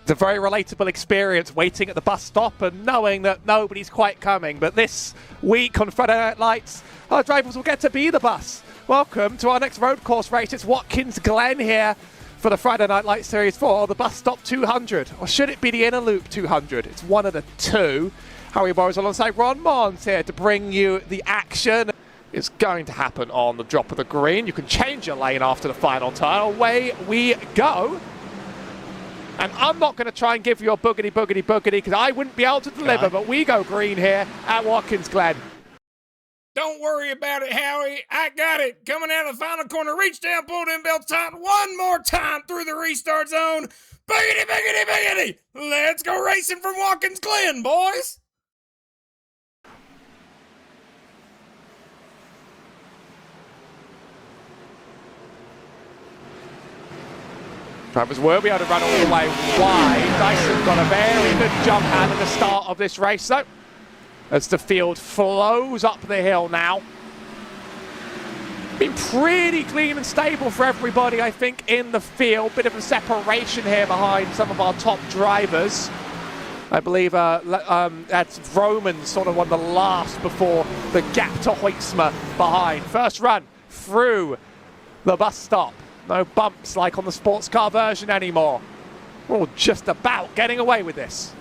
It's a very relatable experience waiting at the bus stop and knowing that nobody's quite coming. But this week on Friday Night Lights, our drivers will get to be the bus. Welcome to our next road course race. It's Watkins Glen here for the Friday Night Lights Series 4, the bus stop 200. Or should it be the inner loop 200? It's one of the two. Howie Borrows alongside Ron Mons here to bring you the action. It's going to happen on the drop of the green. You can change your lane after the final turn. Away we go. And I'm not going to try and give you a boogity because I wouldn't be able to deliver, but we go green here at Watkins Glen. Don't worry about it, Howie. I got it. Coming out of the final corner, reach down, pull them belts tight one more time through the restart zone. Biggity. Let's go racing from Watkins Glen, boys. Drivers will be able to run all the way wide. Dyson got a very good jump hand at the start of this race, though, as the field flows up the hill now. Been pretty clean and stable for everybody, I think, in the field. Bit of a separation here behind some of our top drivers. I believe that's Roman sort of one of the last before the gap to Hoytsma behind. First run through the bus stop. No bumps like on the sports car version anymore. We're all just about getting away with this.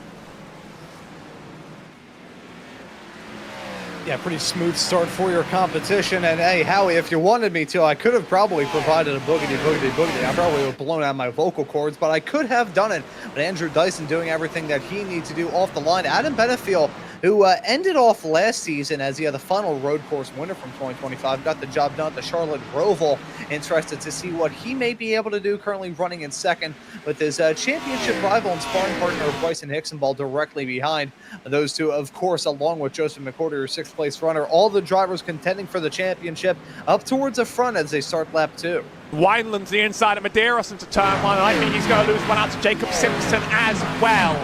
Yeah, pretty smooth start for your competition. And hey, Howie, if you wanted me to, I could have probably provided a boogity. I probably would have blown out my vocal cords, but I could have done it. But Andrew Dyson doing everything that he needs to do off the line. Adam Benefiel, who ended off last season as the final road course winner from 2025, got the job done at the Charlotte Roval. Interested to see what he may be able to do, currently running in second with his championship rival and sparring partner Bryson Hicksonball directly behind. Those two, of course, along with Joseph McCorder, your sixth place runner. All the drivers contending for the championship up towards the front as they start lap 2. Wineland's the inside of Medeiros into turn 1, and I think he's going to lose one out to Jacob Simpson as well.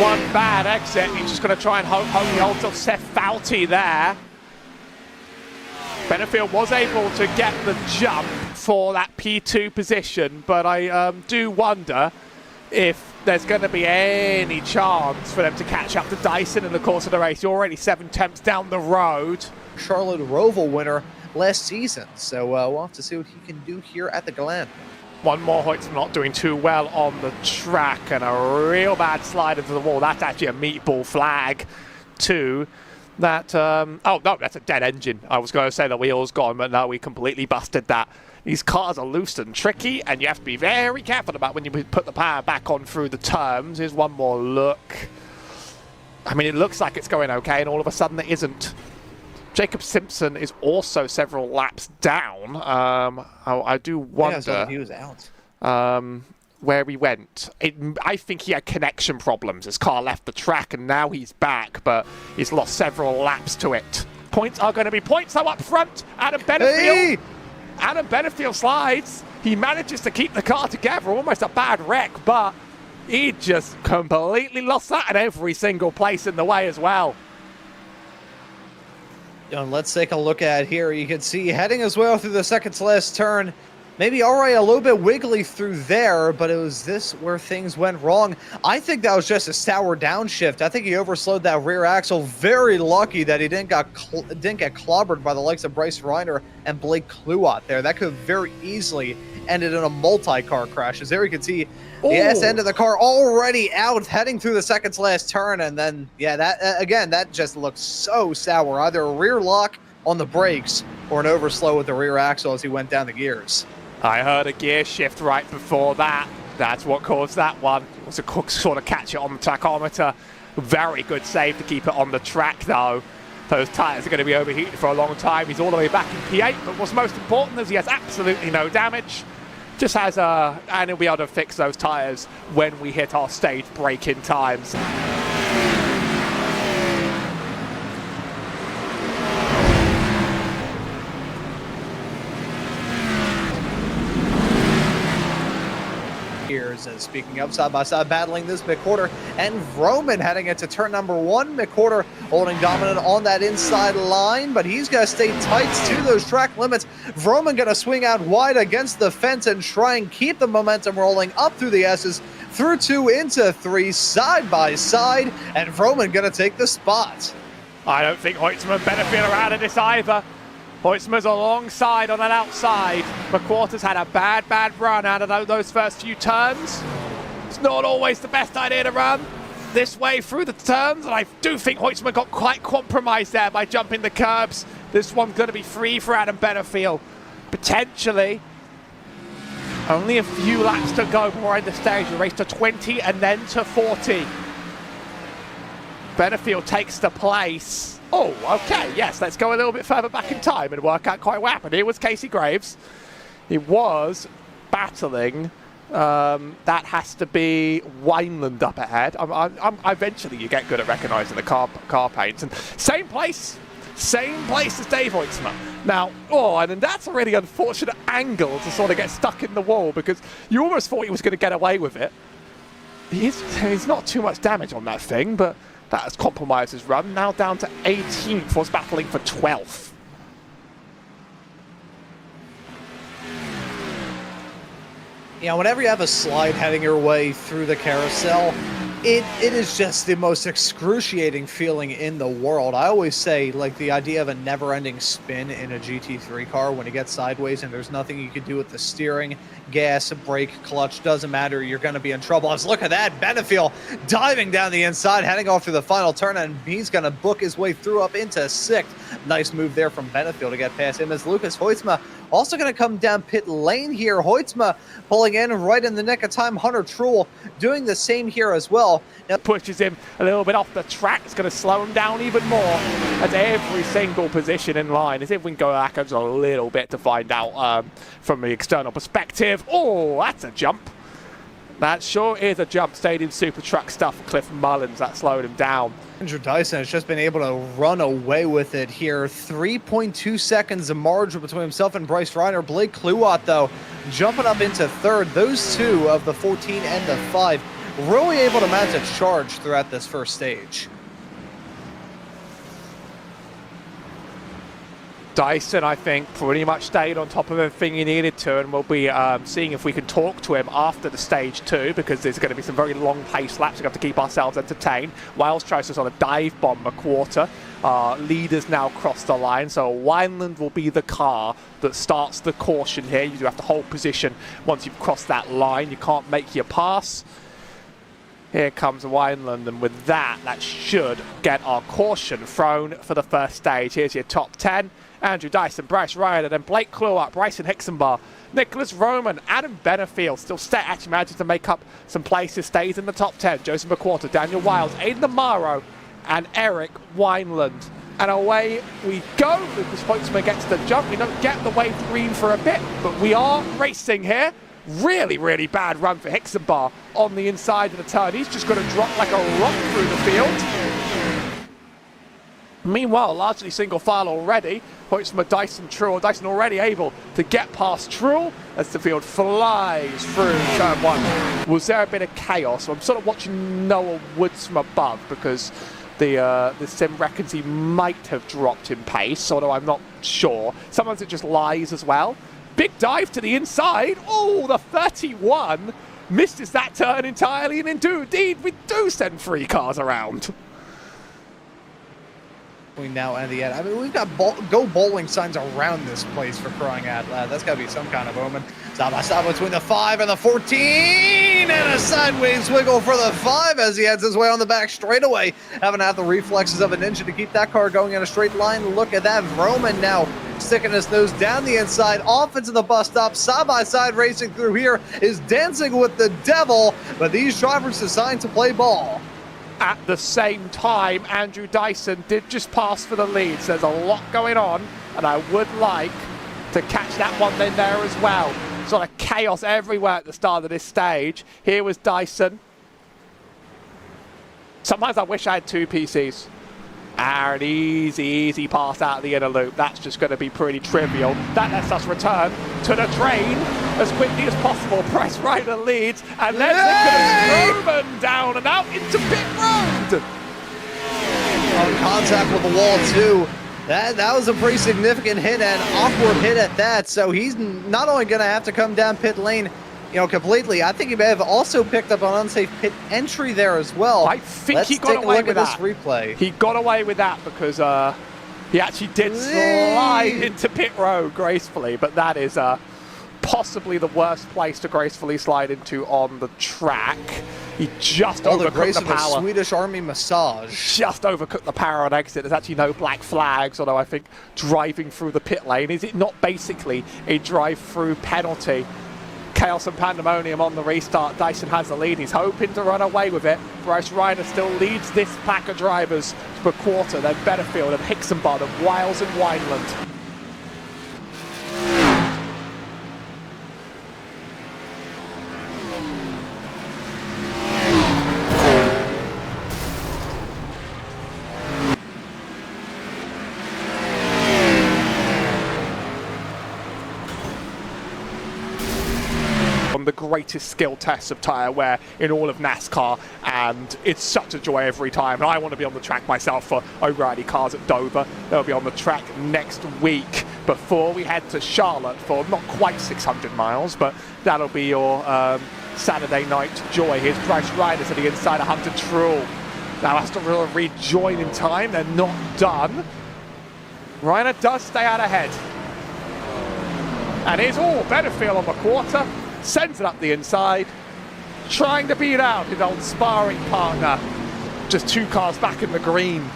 One bad exit. He's just going to try and hope he holds off Seth Fouty there. Benefield was able to get the jump for that P2 position, but I do wonder if there's going to be any chance for them to catch up to Dyson in the course of the race. You're already 7 temps down the road. Charlotte Roval winner last season, so we'll have to see what he can do here at the Glen. One more, Hoyt's not doing too well on the track, and a real bad slide into the wall. That's actually a meatball flag too. That, oh no, that's a dead engine. I was going to say the wheel's gone, but no, we completely busted that. These cars are loose and tricky, and you have to be very careful about when you put the power back on through the turns. Here's one more look. I mean, it looks like it's going okay, and all of a sudden it isn't. Jacob Simpson is also several laps down. I do wonder he was out. Where he went. I think he had connection problems. His car left the track and now he's back, but he's lost several laps to it. Points are going to be points though up front. Adam Benefiel. Hey! Adam Benefiel slides. He manages to keep the car together. Almost a bad wreck, but he just completely lost that in every single place in the way as well. And let's take a look at here. You can see heading as well through the second to last turn. Maybe already a little bit wiggly through there, but it was this where things went wrong. I think that was just a sour downshift. I think he overslowed that rear axle. Very lucky that he didn't get clobbered by the likes of Bryce Reiner and Blake Kluot there. That could have very easily ended in a multi-car crash. As there you can see the ass end of the car already out, heading through the second to last turn. And then, yeah, that again, that just looks so sour. Either a rear lock on the brakes or an overslow with the rear axle as he went down the gears. I heard a gear shift right before that. That's what caused that one. It was a sort of catch it on the tachometer. Very good save to keep it on the track, though. Those tyres are going to be overheated for a long time. He's all the way back in P8, but what's most important is he has absolutely no damage. Just has and he'll be able to fix those tyres when we hit our stage braking times. Years. And speaking of side-by-side battling this, McCorder and Vroman heading into turn number 1. McCorder holding dominant on that inside line, but he's got to stay tight to those track limits. Vroman going to swing out wide against the fence and try and keep the momentum rolling up through the S's. through 2 into 3, side by side, and Roman gonna take the spot. I don't think Hoytsman and Benefield are out of this either. Hoytsman's alongside on an outside. McQuarters had a bad run out of those first few turns. It's not always the best idea to run this way through the turns, and I do think Hoytsman got quite compromised there by jumping the curbs. This one's going to be free for Adam Benefield. Potentially. Only a few laps to go before end the stage. We race to 20 and then to 40. Benefield takes the place. Oh, okay, yes, let's go a little bit further back in time and work out quite what happened. Here was Casey Graves. He was battling. That has to be Wineland up ahead. Eventually you get good at recognising the car paints. And same place as Dave Hoytsma. Now, and then that's a really unfortunate angle to sort of get stuck in the wall, because you almost thought he was going to get away with it. He's not too much damage on that thing, but that has compromised his run. Now down to 18th, was battling for 12th. Yeah, whenever you have a slide heading your way through the carousel, it is just the most excruciating feeling in the world. I always say, like, the idea of a never-ending spin in a GT3 car when you get sideways and there's nothing you can do with the steering, gas, brake, clutch, doesn't matter, you're going to be in trouble. Let's look at that. Benefield diving down the inside, heading off through the final turn, and he's going to book his way through up into 6th. Nice move there from Benefield to get past him as Lucas Hoytsma also going to come down pit lane here. Hoytsma pulling in right in the nick of time. Hunter Truel doing the same here as well. Now, pushes him a little bit off the track. It's going to slow him down even more as every single position in line. As if we can go back just a little bit to find out from the external perspective. Oh, that's a jump. That sure is a jump. Stadium Super Truck stuff for Cliff Mullins. That slowed him down. Andrew Dyson has just been able to run away with it here. 3.2 seconds of margin between himself and Bryce Reiner. Blake Kluwat, though, jumping up into 3rd. Those two of the 14 and the 5 really able to mount a charge throughout this first stage. Dyson, I think, pretty much stayed on top of everything he needed to, and we'll be seeing if we can talk to him after the stage 2, because there's going to be some very long pace laps. We're going to have to keep ourselves entertained. Wales tries us on a dive bomb a quarter. Leaders now cross the line, so Wineland will be the car that starts the caution here. You do have to hold position once you've crossed that line. You can't make your pass. Here comes Wineland, and with that should get our caution thrown for the first stage. Here's your top 10. Andrew Dyson, Bryce Ryder, then Blake Kluwat, Bryson Hixenbar, Nicholas Roman, Adam Benefield still actually managing to make up some places, stays in the top 10. Joseph McQuarter, Daniel Wiles, Aidan Amaro, and Eric Wineland. And away we go. Lucas Hoytsman gets the jump. We don't get the wave green for a bit, but we are racing here. Really bad run for Hixenbar on the inside of the turn. He's just going to drop like a rock through the field. Meanwhile, largely single file already. Hoytsma, Dyson, Truel. Dyson already able to get past Truel as the field flies through turn 1. Was there a bit of chaos? I'm sort of watching Noah Woods from above, because the sim reckons he might have dropped in pace, although I'm not sure. Sometimes it just lies as well. Big dive to the inside. Oh, the 31 misses that turn entirely, and indeed we do send 3 cars around. We now and the end. I mean, we've got go bowling signs around this place, for crying out loud. That's got to be some kind of omen. Side by side between the 5 and the 14, and a sideways wiggle for the 5 as he heads his way on the back straightaway. Having had the reflexes of a ninja to keep that car going in a straight line. Look at that. Roman now sticking his nose down the inside, off into the bus stop. Side by side racing through here is dancing with the devil, but these drivers designed to play ball. At the same time, Andrew Dyson did just pass for the lead, so there's a lot going on, and I would like to catch that one in there as well. Sort of chaos everywhere at the start of this stage. Here was Dyson. Sometimes I wish I had 2 PCs. An easy pass out of the inner loop. That's just going to be pretty trivial. That lets us return to the train as quickly as possible. Bryce Ryder leads, and then Nicholas Roman down and out into pit road. On contact with the wall too. That was a pretty significant hit, and awkward hit at that. So he's not only going to have to come down pit lane, completely. I think he may have also picked up an unsafe pit entry there as well. I think Let's he got take a away look with at that. this replay. He got away with that because he actually did slide into pit road gracefully, but that is possibly the worst place to gracefully slide into on the track. He just overcooked the power. A Swedish Army massage. Just overcooked the power on exit. There's actually no black flags, although I think driving through the pit lane, is it not basically a drive-through penalty? Chaos and pandemonium on the restart. Dyson has the lead. He's hoping to run away with it. Bryce Reiner still leads this pack of drivers to a quarter. Then Betterfield and Hicksenbard and Wiles and Wineland. The greatest skill tests of tyre wear in all of NASCAR, and it's such a joy every time. And I want to be on the track myself for O'Reilly Cars at Dover. They'll be on the track next week before we head to Charlotte for not quite 600 miles, but that'll be your Saturday night joy. Here's Bryce Reiner to the inside of Hunter Truex. Now Aston Villa rejoin in time. They're not done. Reiner does stay out ahead. And here's Betterfield on the quarter. Sends it up the inside, trying to beat out his old sparring partner. Just 2 cars back in the green.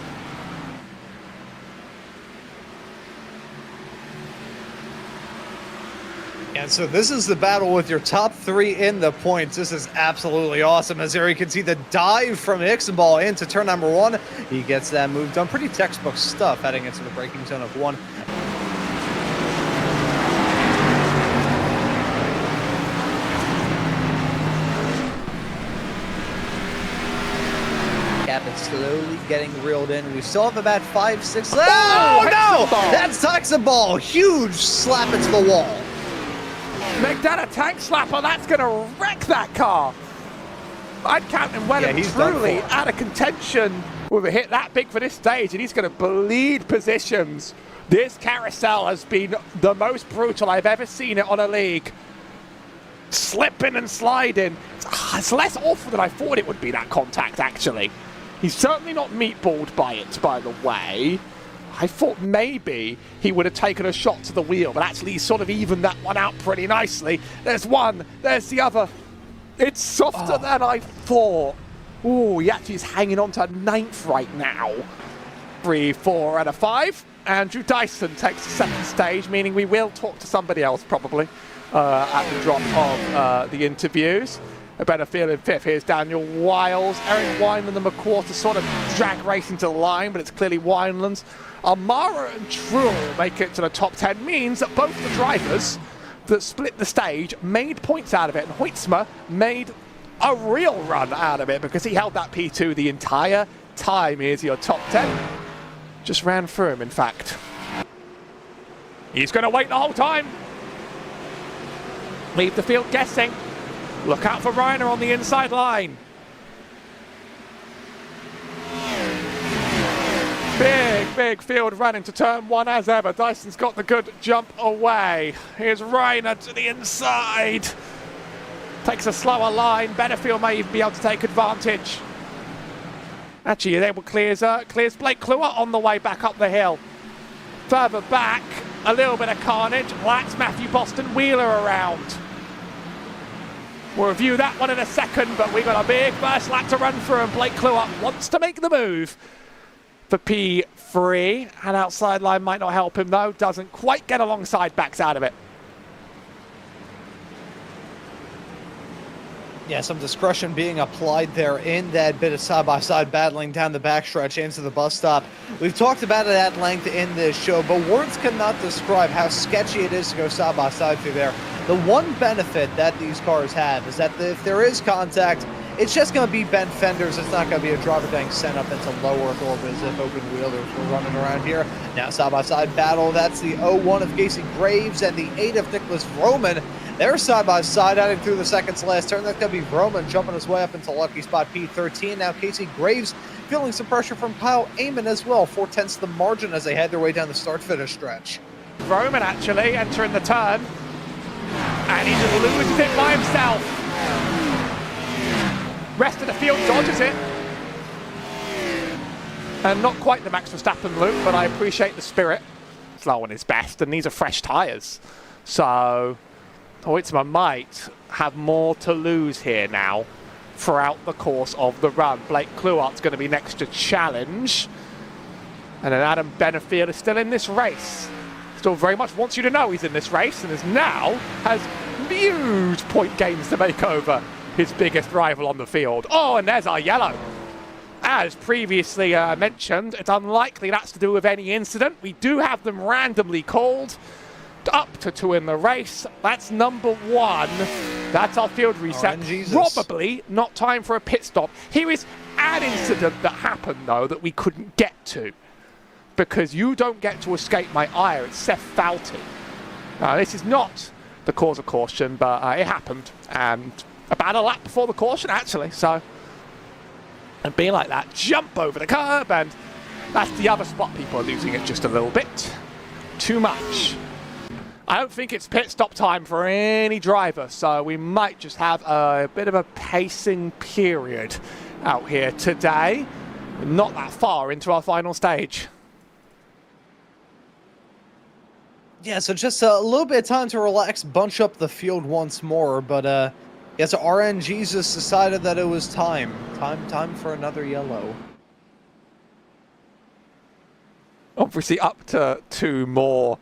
And so this is the battle with your top 3 in the points. This is absolutely awesome, as there you can see the dive from Hicksenball into turn number 1. He gets that move done. Pretty textbook stuff heading into the braking zone of 1. It's slowly getting reeled in. We still have about 5, 6. Oh, no! That's Hicksenball. Huge slap into the wall. Make that a tank slapper. That's going to wreck that car. I'd count him well and truly out of contention with a hit that big for this stage, and he's going to bleed positions. This carousel has been the most brutal I've ever seen it on a league. Slipping and sliding. It's less awful than I thought it would be, that contact, actually. He's certainly not meatballed by it, by the way. I thought maybe he would have taken a shot to the wheel, but actually he sort of evened that one out pretty nicely. There's one, there's the other. It's softer than I thought. Ooh, he actually is hanging on to 9th right now. 3, 4 out of 5. Andrew Dyson takes the 2nd stage, meaning we will talk to somebody else probably at the drop of the interviews. A Betterfield in 5th. Here's Daniel Wiles. Eric Wineland and McQuarter sort of drag racing to the line, but it's clearly Wineland's. Amara and Truex make it to the top 10, means that both the drivers that split the stage made points out of it, and Hoytsma made a real run out of it because he held that P2 the entire time. Here's your top 10. Just ran through him, in fact. He's going to wait the whole time. Leave the field guessing. Look out for Reiner on the inside line. Big field run into turn 1 as ever. Dyson's got the good jump away. Here's Reiner to the inside. Takes a slower line. Betterfield may even be able to take advantage. Actually, they clears Blake Kluwer on the way back up the hill. Further back, a little bit of carnage. Lacks Matthew Boston Wheeler around. We'll review that one in a second, but we've got a big first lap to run through, and Blake Kluwer wants to make the move for P3. An outside line might not help him, though. Doesn't quite get alongside, backs out of it. Yeah, some discretion being applied there in that bit of side-by-side battling down the backstretch into the bus stop. We've talked about it at length in this show, but words cannot describe how sketchy it is to go side-by-side through there. The one benefit that these cars have is that if there is contact, it's just going to be bent fenders. It's not going to be a driver getting sent up into low Earth orbit as if open wheelers were running around here. Now side-by-side battle. That's the 01 of Casey Graves and the 8 of Nicholas Vroman. They're side-by-side heading through the second to last turn. That's going to be Vroman jumping his way up into lucky spot P13. Now Casey Graves feeling some pressure from Kyle Amon as well. 4/10 the margin as they head their way down the start-finish stretch. Vroman actually entering the turn. And And he just loses it by himself. Rest of the field dodges it. And not quite the Max Verstappen loop, but I appreciate the spirit. Slow on his best, and these are fresh tyres. So Hoytsma might have more to lose here now throughout the course of the run. Blake Kluart's going to be next to challenge. And then Adam Benefield is still in this race. Still very much wants you to know he's in this race, and is now has huge point gains to make over his biggest rival on the field. Oh, and there's our yellow. As previously mentioned, it's unlikely that's to do with any incident. We do have them randomly called. Up to 2 in the race. That's number 1. That's our field reset. Probably not time for a pit stop. Here is an incident that happened, though, that we couldn't get to. Because you don't get to escape my ire. It's Seth Fouty. This is not the cause of caution, but it happened. And about a lap before the caution, actually. So, and being like that, jump over the curb, and that's the other spot. People are losing it just a little bit too much. I don't think it's pit stop time for any driver, so we might just have a bit of a pacing period out here today. Not that far into our final stage. Yeah, so just a little bit of time to relax, bunch up the field once more, but yeah, so RN Jesus decided that it was time for another yellow. Obviously up to 2 more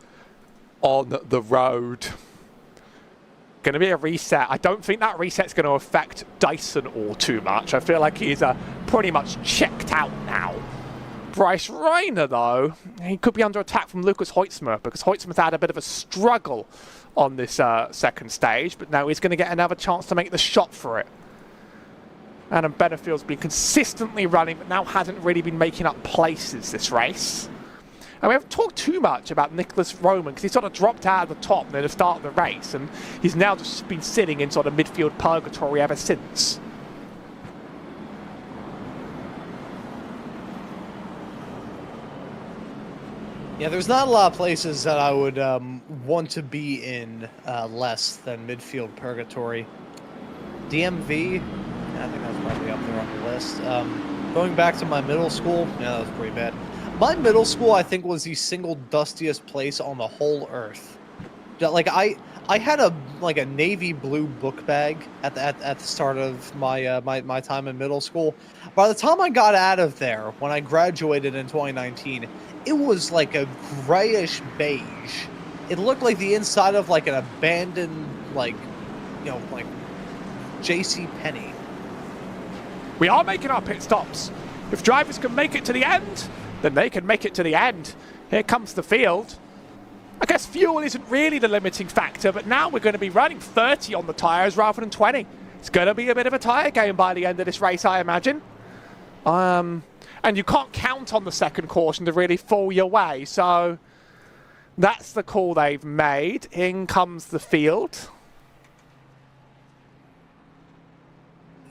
on the road. Going to be a reset. I don't think that reset's going to affect Dyson all too much. I feel like he's pretty much checked out now. Bryce Rayner, though, he could be under attack from Lucas Hoytsma, because Hoytsma's had a bit of a struggle on this second stage, but now he's going to get another chance to make the shot for it. Adam Benefield's been consistently running, but now hasn't really been making up places this race. And we haven't talked too much about Nicholas Roman, because he sort of dropped out of the top near the start of the race, and he's now just been sitting in sort of midfield purgatory ever since. Yeah, there's not a lot of places that I would want to be in less than midfield purgatory. DMV, I think that's probably up there on the list. Going back to my middle school, yeah, that was pretty bad. My middle school, I think, was the single dustiest place on the whole earth. Like I had a navy blue book bag at the start of my my time in middle school. By the time I got out of there, when I graduated in 2019, it was like a grayish beige. It looked like the inside of like an abandoned like J.C. Penney. We are making our pit stops. If drivers can make it to the end, then they can make it to the end. Here comes the field. I guess fuel isn't really the limiting factor, but now we're going to be running 30 on the tyres rather than 20. It's going to be a bit of a tyre game by the end of this race, I imagine. And you can't count on the second caution to really fall your way, so that's the call they've made. In comes the field.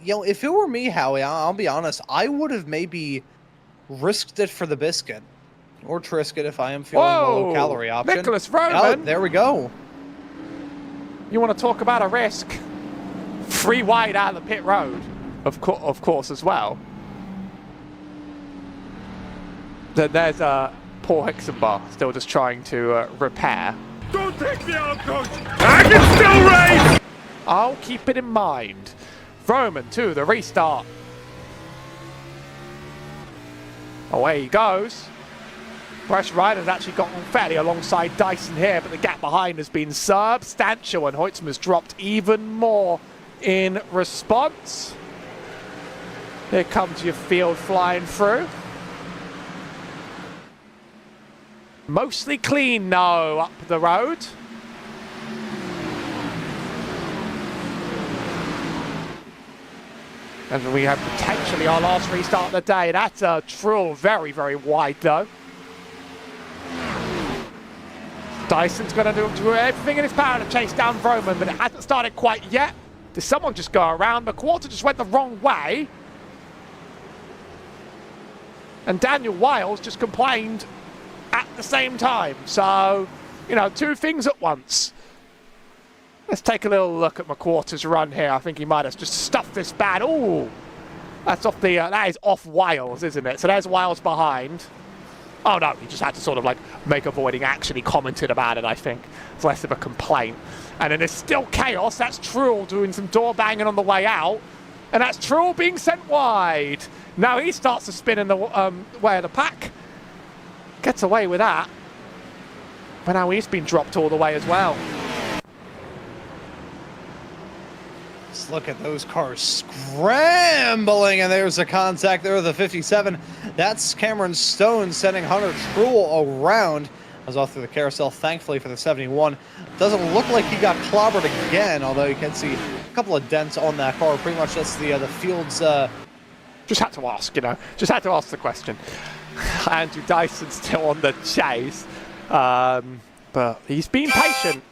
If it were me, Howie, I'll be honest, I would have maybe risked it for the biscuit. Or Triscuit if I am feeling the low-calorie option. Nicholas Roman. Oh, there we go. You want to talk about a risk? 3 wide out of the pit road, of course, as well. Then there's Paul Hexenbar still just trying to repair. Don't take me out, coach! I can still race! I'll keep it in mind. Roman to the restart. Away he goes. Bryce Ryder's actually gotten fairly alongside Dyson here, but the gap behind has been substantial, and Hoytsma's dropped even more in response. Here comes your field flying through. Mostly clean now up the road. And we have potentially our last restart of the day. That's a Trull very, very wide though. Dyson's going to do everything in his power to chase down Roman, but it hasn't started quite yet. Did someone just go around? The quarter just went the wrong way. And Daniel Wiles just complained at the same time. So, 2 things at once. Let's take a little look at McQuarter's run here. I think he might have just stuffed this bad. Ooh, that's off the. That is off Wiles, isn't it? So there's Wiles behind. Oh no, he just had to sort of like make avoiding action. He commented about it, I think. It's less of a complaint. And then there's still chaos. That's Truel doing some door banging on the way out. And that's Truel being sent wide. Now he starts to spin in the way of the pack. Gets away with that. But now he's been dropped all the way as well. Let's look at those cars scrambling, and there's a contact there with the 57. That's Cameron Stone sending Hunter Truel around. I was off through the carousel, thankfully, for the 71. Doesn't look like he got clobbered again, although you can see a couple of dents on that car. Pretty much that's the field's... Just had to ask, you know. Just had to ask the question. Andrew Dyson's still on the chase. But he's being patient.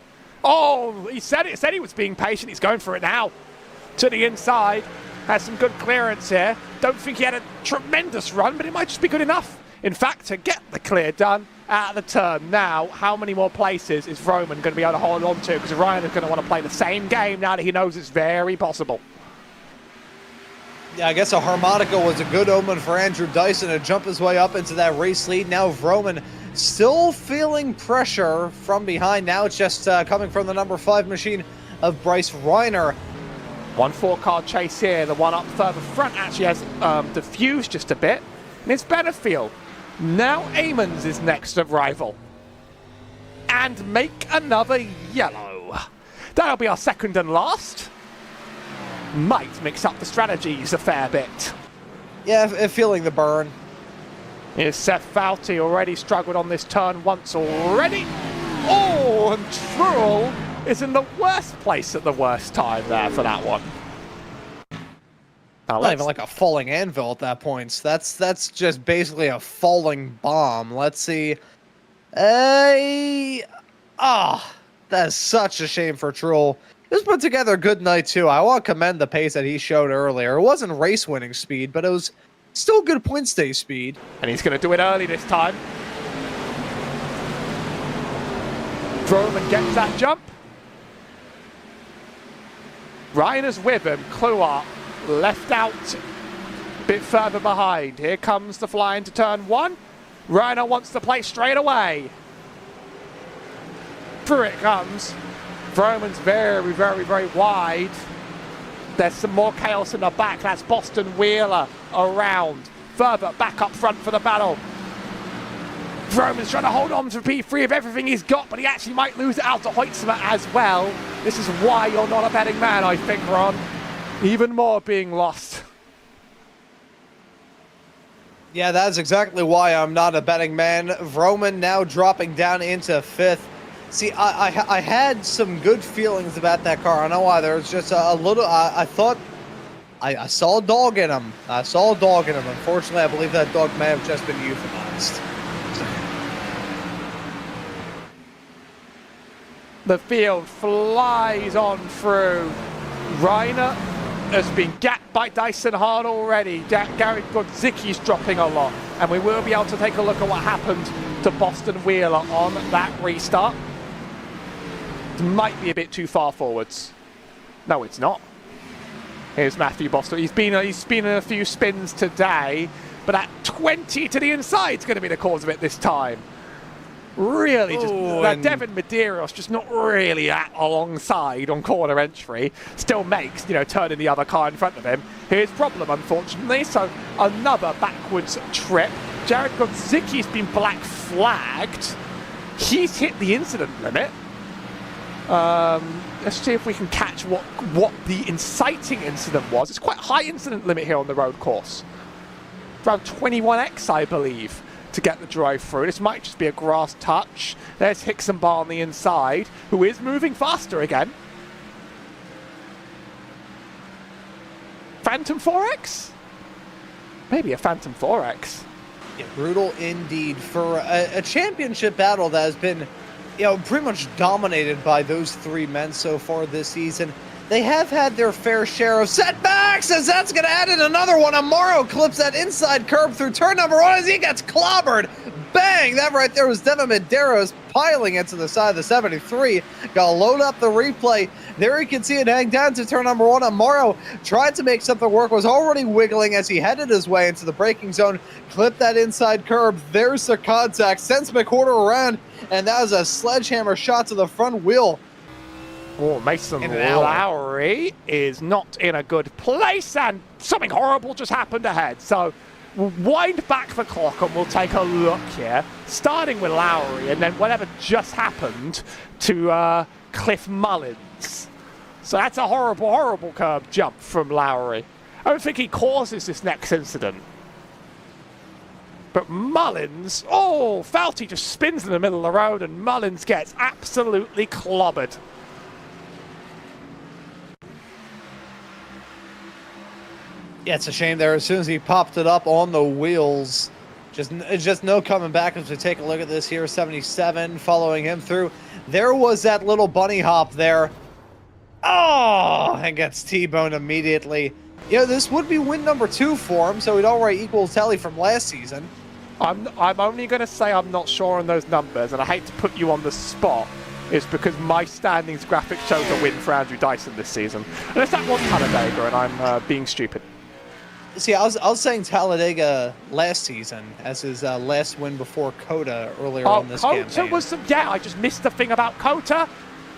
Oh, he said he was being patient. He's going for it now. To the inside. Has some good clearance here. Don't think he had a tremendous run, but it might just be good enough. In fact, to get the clear done out of the turn. Now, how many more places is Roman going to be able to hold on to? Because Ryan is going to want to play the same game now that he knows it's very possible. Yeah, I guess a harmonica was a good omen for Andrew Dyson to jump his way up into that race lead. Now Roman still feeling pressure from behind. Now it's just coming from the number 5 machine of Bryce Reiner. 1-4 car chase here. The one up further front actually has diffused just a bit. And it's Benefield. Now Amons is next of rival. And make another yellow. That'll be our second and last. Might mix up the strategies a fair bit. Yeah, feeling the burn. Here's Seth Fouty, already struggled on this turn once already. Oh, and Truel is in the worst place at the worst time there for that one. Now Not even like a falling anvil at that point. That's just basically a falling bomb. Let's see. That's such a shame for Truel. Just put together a good night, too. I want to commend the pace that he showed earlier. It wasn't race-winning speed, but it was still good point stay speed. And he's going to do it early this time. Roman gets that jump. Reiner's with him. Kluart left out a bit further behind. Here comes the fly into turn 1. Reiner wants to play straight away. Through it comes. Roman's very, very, very wide. There's some more chaos in the back. That's Boston Wheeler around. Further back up front for the battle. Roman's trying to hold on to P3 of everything he's got, but he actually might lose it out to Hoytsma as well. This is why you're not a betting man, I think, Ron. Even more being lost. Yeah, that's exactly why I'm not a betting man. Roman now dropping down into 5th. See, I had some good feelings about that car. I know why. There was just a little... I thought... I saw a dog in him. I saw a dog in him. Unfortunately, I believe that dog may have just been euthanized. The field flies on through. Reiner has been gapped by Dyson hard already. Garrett Godzicki's dropping a lot. And we will be able to take a look at what happened to Boston Wheeler on that restart. Might be a bit too far forwards. No, it's not. Here's Matthew Boston. He's been in a few spins today, but that 20 to the inside is going to be the cause of it this time. Really, just that Devin Medeiros just not really alongside on corner entry. Still makes, turning the other car in front of him. Here's problem, unfortunately. So another backwards trip. Jared Godzicki's been black flagged. He's hit the incident limit. Let's see if we can catch what the inciting incident was. It's quite a high incident limit here on the road course. Around 21x, I believe, to get the drive through. This might just be a grass touch. There's Hickson Bar on the inside, who is moving faster again. Phantom 4x? Maybe a Phantom 4x. Yeah, brutal indeed for a championship battle that has been pretty much dominated by those 3 men so far this season. They have had their fair share of setbacks. Texas. That's going to add in another one. Amaro clips that inside curb through turn number 1 as he gets clobbered. Bang! That right there was Devin Medeiros piling into the side of the 73. Got to load up the replay. There you can see it hang down to turn number 1. Amaro tried to make something work, was already wiggling as he headed his way into the braking zone. Clipped that inside curb. There's the contact. Sends McWhorter around, and that was a sledgehammer shot to the front wheel. Oh, Mason Lowry is not in a good place, and something horrible just happened ahead. So we'll wind back the clock and we'll take a look here, starting with Lowry, and then whatever just happened to Cliff Mullins. So that's a horrible, horrible curb jump from Lowry. I don't think he causes this next incident. But Mullins, oh, Felty just spins in the middle of the road, and Mullins gets absolutely clobbered. Yeah, it's a shame there. As soon as he popped it up on the wheels, just no coming back. As we take a look at this here, 77 following him through. There was that little bunny hop there. Oh, and gets T-boned immediately. Yeah, this would be win number 2 for him, so he'd already equal tally from last season. I'm only going to say I'm not sure on those numbers, and I hate to put you on the spot. Is because my standings graphic shows a win for Andrew Dyson this season. Unless that was Talladega and I'm being stupid. See, I was saying Talladega last season as his last win before Coda earlier on this campaign. Cota was some... Yeah, I just missed the thing about Cota.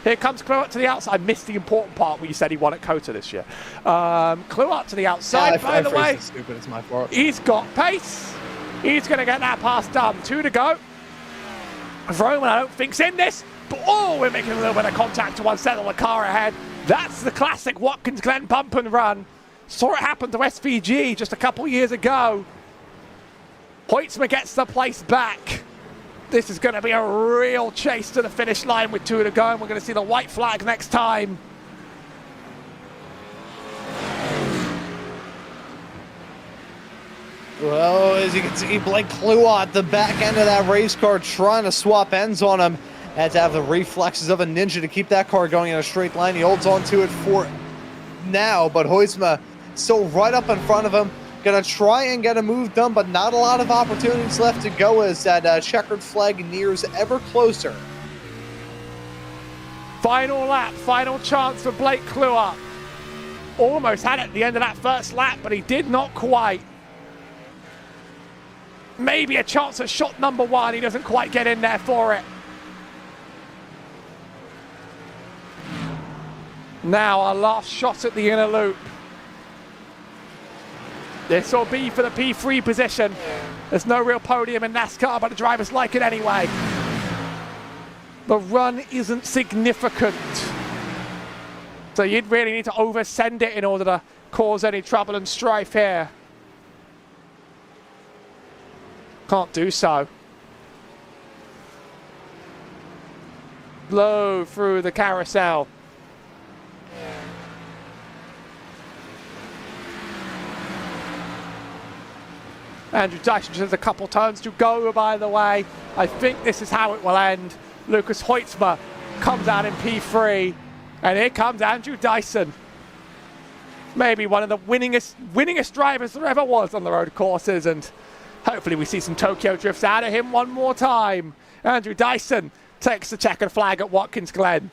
Here comes Clouart to the outside. I missed the important part where you said he won at Cota this year. Clouart to the outside, by the way. Stupid, it's my fault. He's got pace. He's going to get that pass done. 2 to go. Roman, I don't think's in this. But, oh, we're making a little bit of contact to unsettle the car ahead. That's the classic Watkins Glen bump and run. Saw it happen to SVG just a couple years ago. Hoytsma gets the place back. This is going to be a real chase to the finish line with 2 to go, and we're going to see the white flag next time. Well, as you can see, Blake Clouart at the back end of that race car trying to swap ends on him. Had to have the reflexes of a ninja to keep that car going in a straight line. He holds on to it for now, but Hoytsma still right up in front of him. Gonna try and get a move done, but not a lot of opportunities left to go as that checkered flag nears ever closer. Final lap, final chance for Blake Clouart. Almost had it at the end of that first lap, but he did not quite. Maybe a chance at shot number 1. He doesn't quite get in there for it. Now our last shot at the inner loop. This will be for the P3 position. There's no real podium in NASCAR, but the drivers like it anyway. The run isn't significant. So you'd really need to oversend it in order to cause any trouble and strife here. Can't do so. Blow through the carousel. Andrew Dyson just has a couple turns to go, by the way. I think this is how it will end. Lucas Hoytsma comes out in P3. And here comes Andrew Dyson. Maybe one of the winningest drivers there ever was on the road courses. And hopefully we see some Tokyo drifts out of him one more time. Andrew Dyson takes the checkered flag at Watkins Glen.